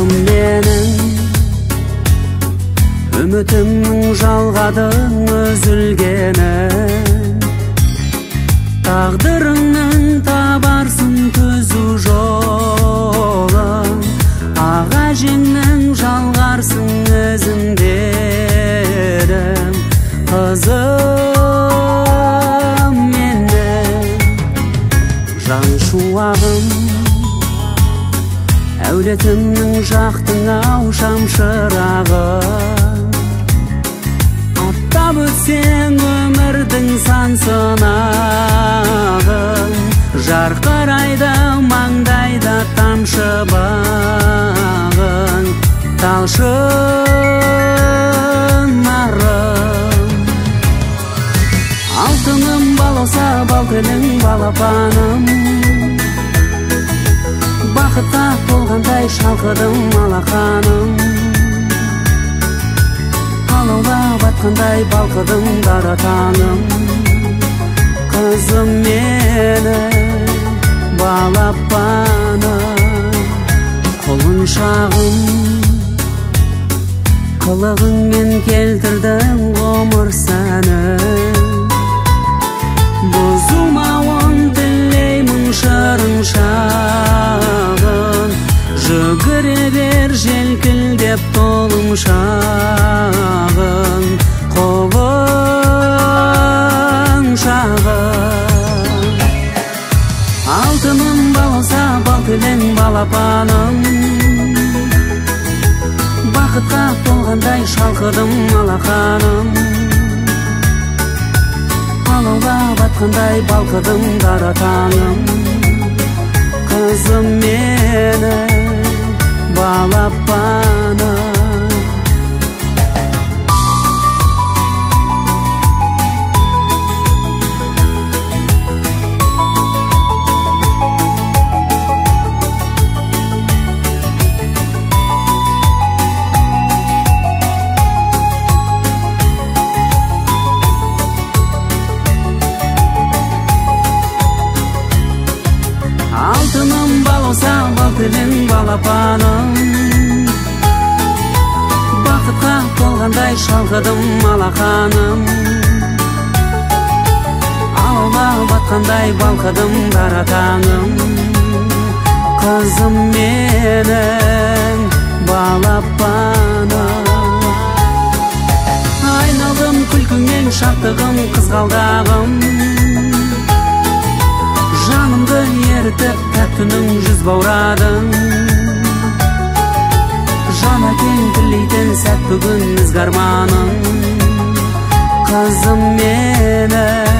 Кызым менің үмітімнің жалғадың үзілгенін, тағдырыңның табарсың түзу жолын, аға жеңнің жалғарсың ізіндерім. Қызым менің жан шуағым, әулетімнің жақтың ау шамшырағын, аттап өтсең өмірдің сан сынағын, жарқырайды маңдайда тамшы бағын, талшын нарым. Алтыным балауса бал тілің балапаным, бақытқа толғандай шалқыдым алақаным, алаулап атқандай балқыдым дара таңым. Қызым менің балапаным, құлыншағым, қылығыңмен келтірдің ғұмыр сәнін, бұзылмауын тілеймін шырын шағын, жүгіре бер желкілдеп толым шағын, құлын шағын. Алтыным балауса бал тілің балапаным, бақытқа толғандай шалқыдым алақаным, алаулап атқандай балқыдым дара таңым. Қызым менің балапаным. Алтыным балауса бал тілің балапаным, бақытқа толғандай шалқыдым алақаным, алаулап атқандай балқыдым дара таңым. Қызым менің балапаным. Айналдым күлкіңнен шаттығым қызғалдағым, жанымды ерітіп тәттінің жүз баурадың, жана кең тілейтін сәт бүгін ізгі арманым. Қызым менің